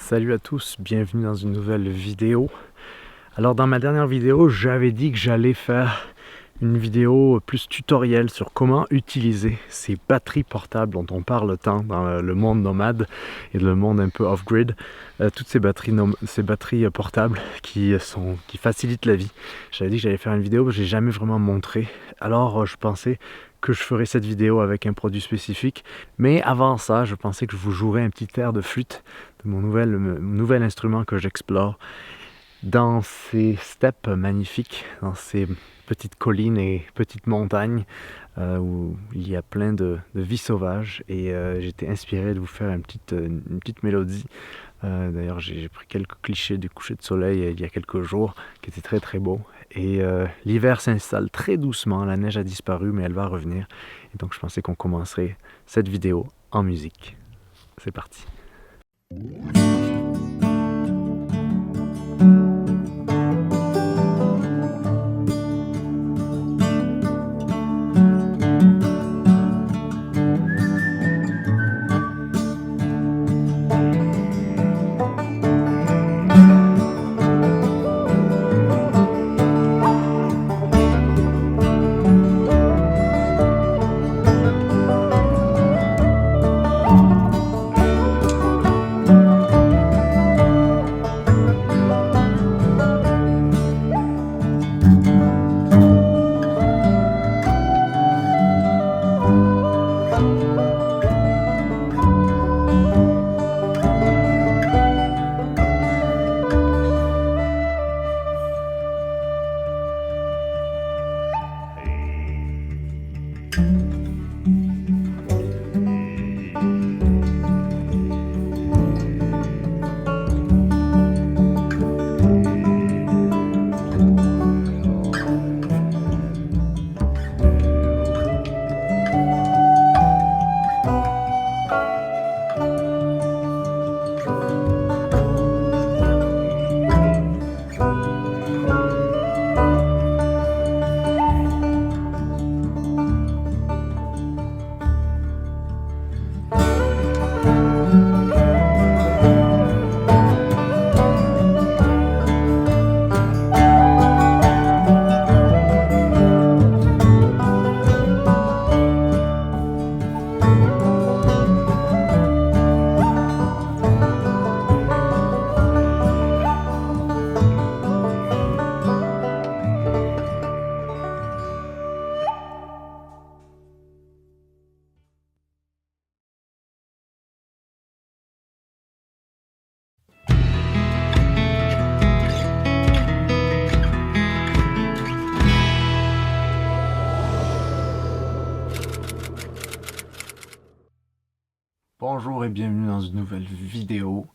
Salut à tous, bienvenue dans une nouvelle vidéo. Alors dans ma dernière vidéo, j'avais dit que j'allais faire une vidéo plus tutoriel sur comment utiliser ces batteries portables dont on parle tant dans le monde nomade et le monde un peu off-grid. Toutes ces batteries portables qui facilitent la vie. J'avais dit que j'allais faire une vidéo, mais je n'ai jamais vraiment montré. Alors je pensais que je ferais cette vidéo avec un produit spécifique. Mais avant ça, je pensais que je vous jouerais un petit air de flûte de mon nouvel instrument que j'explore dans ces steppes magnifiques, dans ces petites collines et petites montagnes où il y a plein de vie sauvage. Et j'étais inspiré de vous faire une petite mélodie. D'ailleurs, j'ai pris quelques clichés du coucher de soleil il y a quelques jours qui étaient très très beaux. Et l'hiver s'installe très doucement, la neige a disparu mais elle va revenir. Et donc je pensais qu'on commencerait cette vidéo en musique. C'est parti. Bonjour et bienvenue dans une nouvelle vidéo.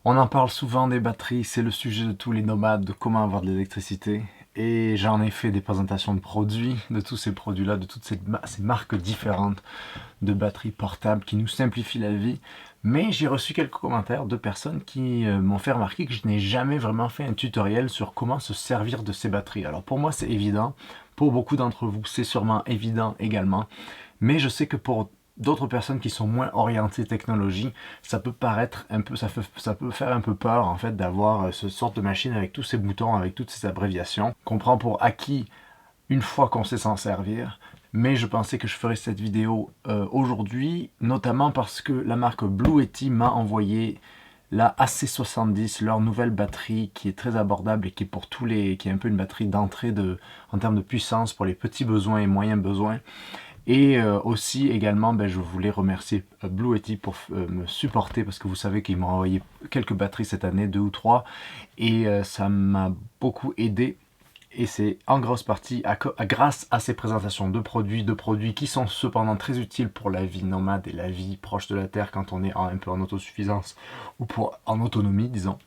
On en parle souvent des batteries, c'est le sujet de tous les nomades, de comment avoir de l'électricité. Et j'en ai fait des présentations de produits, de tous ces produits-là, de toutes ces marques différentes de batteries portables qui nous simplifient la vie. Mais j'ai reçu quelques commentaires de personnes qui m'ont fait remarquer que je n'ai jamais vraiment fait un tutoriel sur comment se servir de ces batteries. Alors pour moi c'est évident, pour beaucoup d'entre vous c'est sûrement évident également. Mais je sais que pour d'autres personnes qui sont moins orientées technologie, ça peut paraître un peu, ça peut faire un peu peur en fait d'avoir ce sorte de machine avec tous ces boutons, avec toutes ces abréviations, qu'on prend pour acquis une fois qu'on sait s'en servir. Mais je pensais que je ferais cette vidéo aujourd'hui, notamment parce que la marque Blue Yeti m'a envoyé la AC70, leur nouvelle batterie qui est très abordable et qui est pour qui est un peu une batterie d'entrée en termes de puissance pour les petits besoins et moyens besoins. Et aussi également je voulais remercier Blue Yeti pour me supporter parce que vous savez qu'ils m'ont envoyé quelques batteries cette année, 2 ou 3, et ça m'a beaucoup aidé. Et c'est en grosse partie grâce à ces présentations de produits qui sont cependant très utiles pour la vie nomade et la vie proche de la terre quand on est un peu en autosuffisance ou en autonomie disons.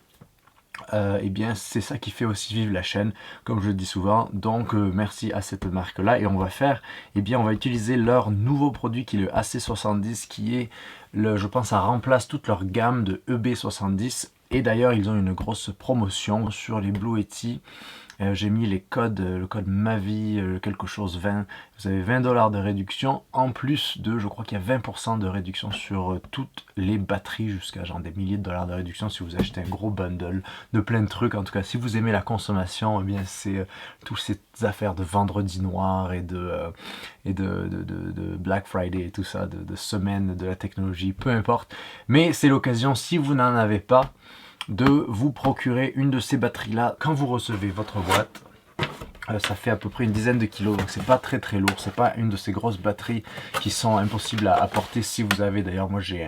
Et bien c'est ça qui fait aussi vivre la chaîne, comme je le dis souvent. Donc merci à cette marque là, et on va utiliser leur nouveau produit qui est le AC70, qui est je pense ça remplace toute leur gamme de EB70. Et d'ailleurs ils ont une grosse promotion sur les Blue Yeti J'ai mis les codes, le code MAVI, quelque chose 20. Vous avez 20 $ de réduction, en plus de, je crois qu'il y a 20% de réduction sur toutes les batteries, jusqu'à genre des milliers de dollars de réduction si vous achetez un gros bundle de plein de trucs. En tout cas, si vous aimez la consommation, eh bien c'est toutes ces affaires de vendredi noir et de Black Friday et tout ça, de semaine de la technologie, peu importe. Mais c'est l'occasion, si vous n'en avez pas, de vous procurer une de ces batteries là quand vous recevez votre boîte. Ça fait à peu près une dizaine de kilos, donc c'est pas très lourd, c'est pas une de ces grosses batteries qui sont impossibles à porter si vous avez, d'ailleurs moi j'ai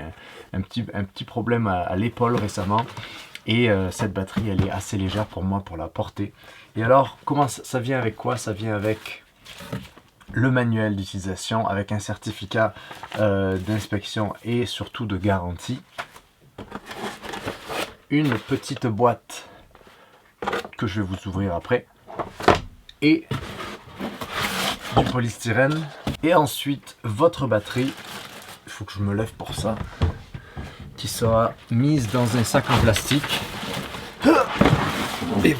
un petit problème à l'épaule récemment, et cette batterie elle est assez légère pour moi pour la porter. Et alors comment ça vient avec quoi? Ça vient avec le manuel d'utilisation, avec un certificat d'inspection et surtout de garantie. Une petite boîte que je vais vous ouvrir après, et du polystyrène, et ensuite votre batterie, il faut que je me lève pour ça, qui sera mise dans un sac en plastique. Et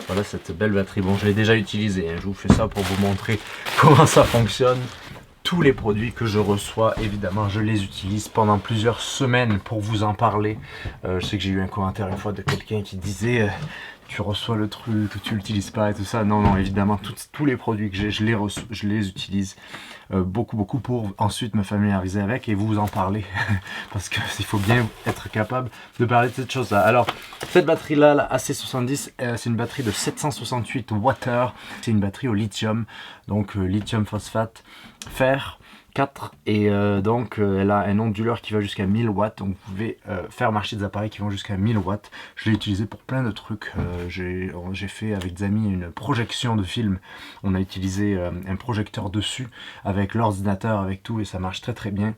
voilà cette belle batterie. Bon, je l'ai déjà utilisée, hein. Je vous fais ça pour vous montrer comment ça fonctionne. Tous les produits que je reçois, évidemment, je les utilise pendant plusieurs semaines pour vous en parler. Je sais que j'ai eu un commentaire une fois de quelqu'un qui disait tu reçois le truc, tu l'utilises pas et tout ça. Non, évidemment, tous les produits que j'ai, je les utilise beaucoup pour ensuite me familiariser avec et vous en parler. Parce qu'il faut bien être capable de parler de cette chose-là. Alors, cette batterie-là, la AC70, c'est une batterie de 768 Wh. C'est une batterie au lithium, donc lithium phosphate, fer 4, et donc elle a un onduleur qui va jusqu'à 1000 watts, donc vous pouvez faire marcher des appareils qui vont jusqu'à 1000 watts. Je l'ai utilisé pour plein de trucs. J'ai fait avec des amis une projection de film, on a utilisé un projecteur dessus avec l'ordinateur, avec tout, et ça marche très bien.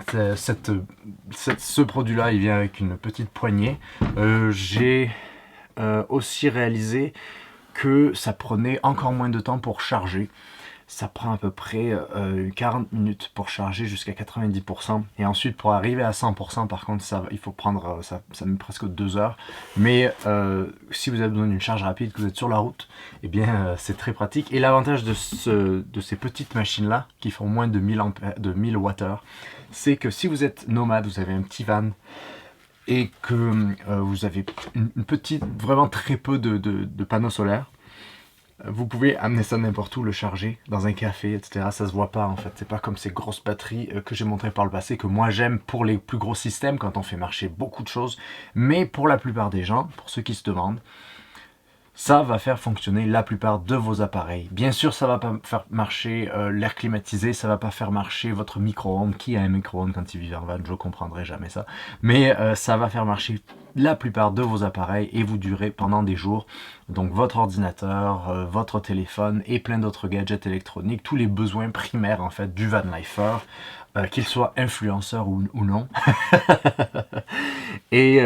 Ce produit là il vient avec une petite poignée. J'ai aussi réalisé que ça prenait encore moins de temps pour charger. Ça prend à peu près 40 minutes pour charger jusqu'à 90%. Et ensuite, pour arriver à 100%, par contre, il faut prendre, ça met presque 2 heures. Mais si vous avez besoin d'une charge rapide, que vous êtes sur la route, eh bien, c'est très pratique. Et l'avantage de ces petites machines-là, qui font moins de 1000 Wh, c'est que si vous êtes nomade, vous avez un petit van, et que vous avez une petite, vraiment très peu de panneaux solaires, vous pouvez amener ça n'importe où, le charger, dans un café, etc. Ça se voit pas en fait, c'est pas comme ces grosses batteries que j'ai montré par le passé, que moi j'aime pour les plus gros systèmes, quand on fait marcher beaucoup de choses. Mais pour la plupart des gens, pour ceux qui se demandent, ça va faire fonctionner la plupart de vos appareils. Bien sûr, ça va pas faire marcher l'air climatisé, ça va pas faire marcher votre micro-ondes. Qui a un micro-ondes quand il vit en van? Je comprendrai jamais ça. Mais ça va faire marcher la plupart de vos appareils et vous durez pendant des jours. Donc votre ordinateur, votre téléphone et plein d'autres gadgets électroniques, tous les besoins primaires en fait du van lifer, qu'il soit influenceur ou non. Et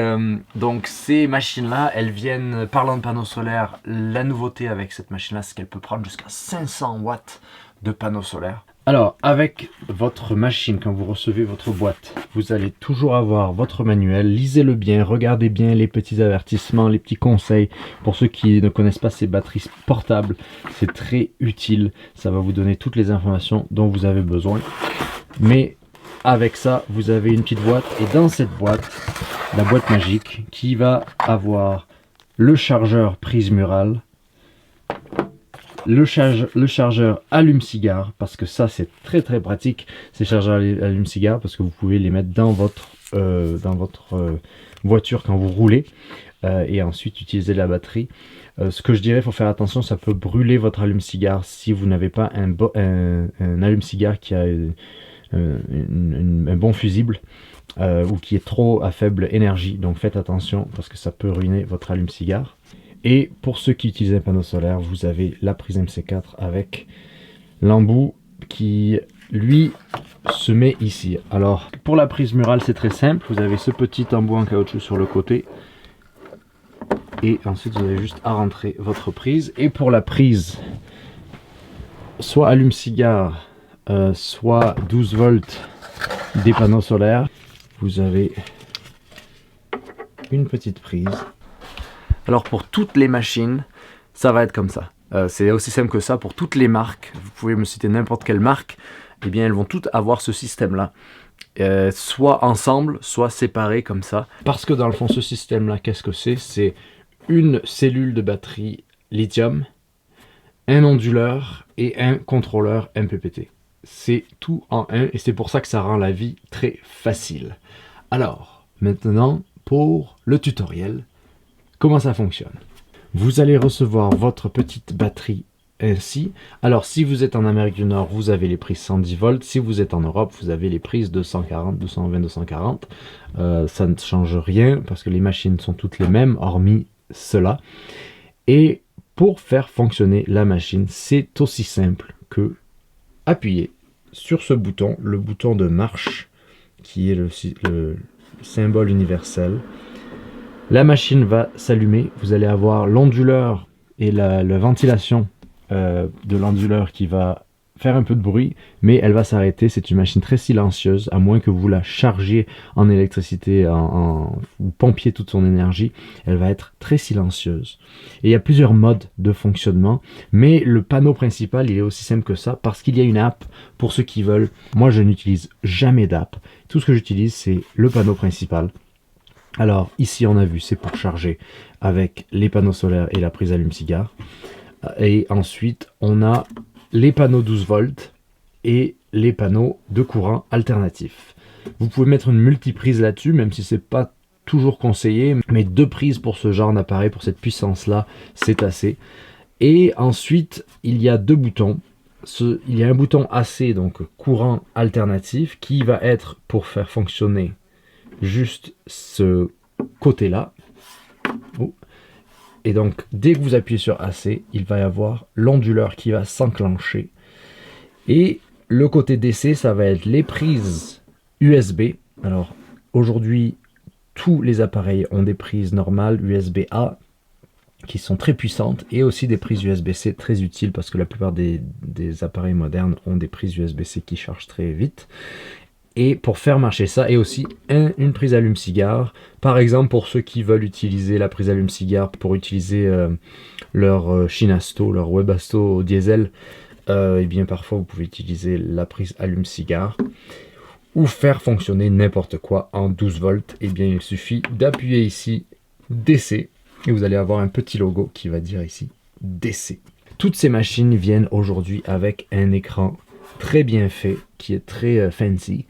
donc ces machines-là, elles viennent, parlant de panneaux solaires, la nouveauté avec cette machine-là, c'est qu'elle peut prendre jusqu'à 500 watts de panneaux solaires. Alors, avec votre machine, quand vous recevez votre boîte, vous allez toujours avoir votre manuel. Lisez-le bien, regardez bien les petits avertissements, les petits conseils. Pour ceux qui ne connaissent pas ces batteries portables, c'est très utile. Ça va vous donner toutes les informations dont vous avez besoin. Mais avec ça, vous avez une petite boîte, et dans cette boîte, la boîte magique qui va avoir le chargeur prise murale, le chargeur allume-cigare, parce que ça c'est très pratique, ces chargeurs allume-cigare, parce que vous pouvez les mettre dans votre voiture quand vous roulez, et ensuite utiliser la batterie. Ce que je dirais, il faut faire attention, ça peut brûler votre allume-cigare si vous n'avez pas un allume-cigare qui a un bon fusible, ou qui est trop à faible énergie. Donc faites attention parce que ça peut ruiner votre allume-cigare. Et pour ceux qui utilisent un panneau solaire, vous avez la prise MC4 avec l'embout qui lui se met ici. Alors pour la prise murale, c'est très simple, vous avez ce petit embout en caoutchouc sur le côté et ensuite vous avez juste à rentrer votre prise. Et pour la prise soit allume-cigare, soit 12 volts des panneaux solaires, vous avez une petite prise. Alors pour toutes les machines, ça va être comme ça. C'est aussi simple que ça pour toutes les marques. Vous pouvez me citer n'importe quelle marque, eh bien elles vont toutes avoir ce système-là. Soit ensemble, soit séparés comme ça. Parce que dans le fond, ce système-là, qu'est-ce que c'est? C'est une cellule de batterie lithium, un onduleur et un contrôleur MPPT. C'est tout en un et c'est pour ça que ça rend la vie très facile. Alors, maintenant, pour le tutoriel, comment ça fonctionne? Vous allez recevoir votre petite batterie ainsi. Alors, si vous êtes en Amérique du Nord, vous avez les prises 110 volts. Si vous êtes en Europe, vous avez les prises 240, 220, 240. Ça ne change rien parce que les machines sont toutes les mêmes, hormis cela. Et pour faire fonctionner la machine, c'est aussi simple que appuyer sur ce bouton, le bouton de marche, qui est le symbole universel. La machine va s'allumer, vous allez avoir l'onduleur et la ventilation de l'onduleur qui va faire un peu de bruit, mais elle va s'arrêter. C'est une machine très silencieuse, à moins que vous la chargiez en électricité, vous pompiez toute son énergie, elle va être très silencieuse. Et il y a plusieurs modes de fonctionnement, mais le panneau principal, il est aussi simple que ça, parce qu'il y a une app pour ceux qui veulent. Moi, je n'utilise jamais d'app. Tout ce que j'utilise, c'est le panneau principal. Alors ici on a vu, c'est pour charger avec les panneaux solaires et la prise allume-cigare. Et ensuite on a les panneaux 12 volts et les panneaux de courant alternatif. Vous pouvez mettre une multiprise là-dessus, même si c'est pas toujours conseillé, mais 2 prises pour ce genre d'appareil, pour cette puissance-là, c'est assez. Et ensuite il y a 2 boutons. Il y a un bouton AC, donc courant alternatif, qui va être pour faire fonctionner juste ce côté-là. Et donc, dès que vous appuyez sur AC, il va y avoir l'onduleur qui va s'enclencher. Et le côté DC, ça va être les prises USB. Alors, aujourd'hui, tous les appareils ont des prises normales USB-A qui sont très puissantes et aussi des prises USB-C très utiles parce que la plupart des appareils modernes ont des prises USB-C qui chargent très vite. Et pour faire marcher ça, et aussi une prise allume-cigare. Par exemple, pour ceux qui veulent utiliser la prise allume-cigare pour utiliser leur Shinasto, leur Webasto au diesel, et bien parfois vous pouvez utiliser la prise allume-cigare. Ou faire fonctionner n'importe quoi en 12 volts. Et bien il suffit d'appuyer ici DC, et vous allez avoir un petit logo qui va dire ici DC. Toutes ces machines viennent aujourd'hui avec un écran très bien fait, qui est très fancy,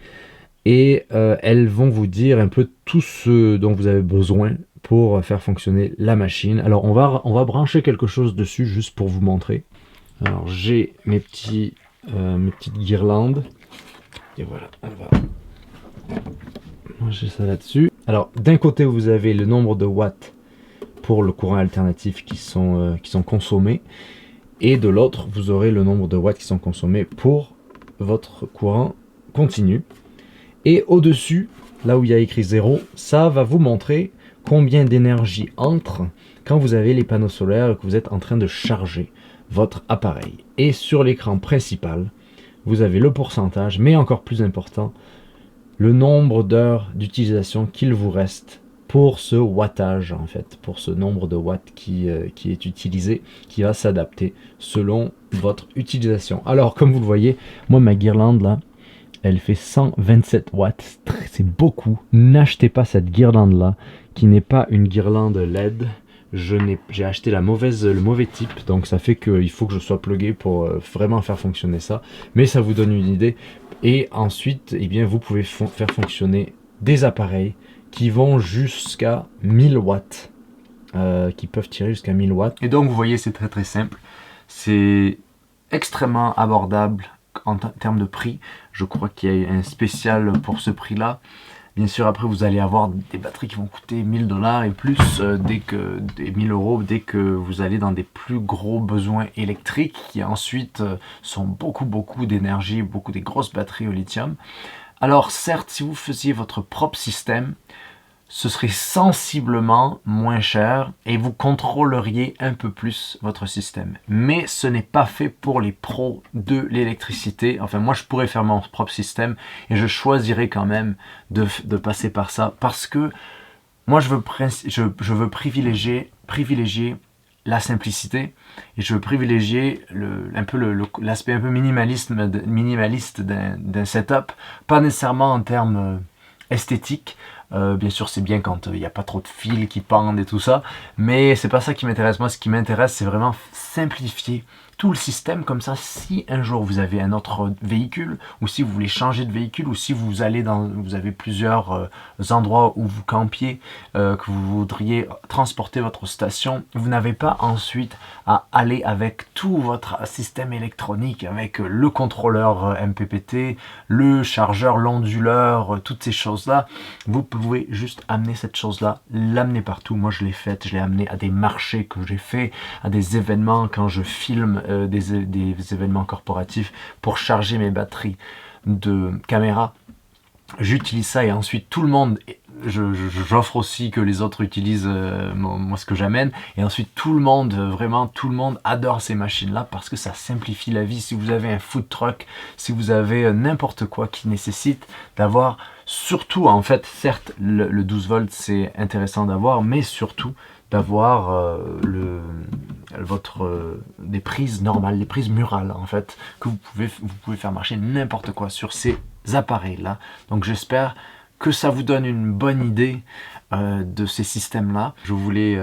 et elles vont vous dire un peu tout ce dont vous avez besoin pour faire fonctionner la machine. Alors on va brancher quelque chose dessus juste pour vous montrer. Alors j'ai mes petites guirlandes, et voilà, on va brancher ça là-dessus. Alors d'un côté vous avez le nombre de watts pour le courant alternatif qui sont consommés, et de l'autre vous aurez le nombre de watts qui sont consommés pour votre courant continu. Et au-dessus, là où il y a écrit 0, ça va vous montrer combien d'énergie entre quand vous avez les panneaux solaires et que vous êtes en train de charger votre appareil. Et sur l'écran principal, vous avez le pourcentage, mais encore plus important, le nombre d'heures d'utilisation qu'il vous reste pour ce wattage, en fait, pour ce nombre de watts qui est utilisé, qui va s'adapter selon votre utilisation. Alors, comme vous le voyez, moi, ma guirlande, là, elle fait 127 watts. C'est beaucoup. N'achetez pas cette guirlande-là, qui n'est pas une guirlande LED. J'ai acheté le mauvais type, donc ça fait qu'il faut que je sois plugué pour vraiment faire fonctionner ça. Mais ça vous donne une idée. Et ensuite, eh bien, vous pouvez faire fonctionner des appareils qui vont jusqu'à 1000 watts, qui peuvent tirer jusqu'à 1000 watts. Et donc vous voyez, c'est très très simple, c'est extrêmement abordable en termes de prix. Je crois qu'il y a un spécial pour ce prix là. Bien sûr, après vous allez avoir des batteries qui vont coûter 1000 $ et plus, des 1000 € dès que vous allez dans des plus gros besoins électriques qui ensuite sont beaucoup d'énergie, beaucoup des grosses batteries au lithium. Alors certes, si vous faisiez votre propre système, ce serait sensiblement moins cher et vous contrôleriez un peu plus votre système. Mais ce n'est pas fait pour les pros de l'électricité. Enfin, moi, je pourrais faire mon propre système et je choisirais quand même de passer par ça parce que Moi, je veux privilégier la simplicité et je veux privilégier l'aspect un peu minimaliste d'un setup, pas nécessairement en termes esthétiques. Bien sûr, c'est bien quand il n'y a pas trop de fils qui pendent et tout ça, mais c'est pas ça qui m'intéresse. Moi, ce qui m'intéresse, c'est vraiment simplifier tout le système. Comme ça, si un jour vous avez un autre véhicule, ou si vous voulez changer de véhicule, ou si vous avez plusieurs endroits où vous campiez, que vous voudriez transporter votre station, vous n'avez pas ensuite à aller avec tout votre système électronique, avec le contrôleur MPPT, le chargeur, l'onduleur, toutes ces choses-là. Vous pouvez juste amener cette chose-là, l'amener partout. Moi, je l'ai faite, je l'ai amené à des marchés que j'ai fait, à des événements quand je filme des événements corporatifs pour charger mes batteries de caméra. J'utilise ça et ensuite tout le monde, j'offre aussi que les autres utilisent moi ce que j'amène, et ensuite tout le monde, vraiment tout le monde adore ces machines là parce que ça simplifie la vie. Si vous avez un food truck, si vous avez n'importe quoi qui nécessite d'avoir, surtout en fait, certes le 12 volts c'est intéressant d'avoir, mais surtout d'avoir des prises normales, des prises murales en fait, que vous pouvez faire marcher n'importe quoi sur ces appareils là. Donc j'espère que ça vous donne une bonne idée de ces systèmes là. Je voulais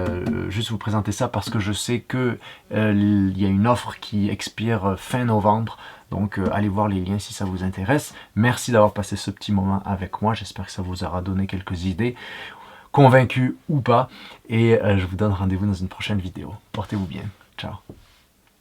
juste vous présenter ça parce que je sais que il y a une offre qui expire fin novembre. Donc allez voir les liens si ça vous intéresse. Merci d'avoir passé ce petit moment avec moi. J'espère que ça vous aura donné quelques idées, convaincu ou pas. Et je vous donne rendez-vous dans une prochaine vidéo. Portez-vous bien. Ciao.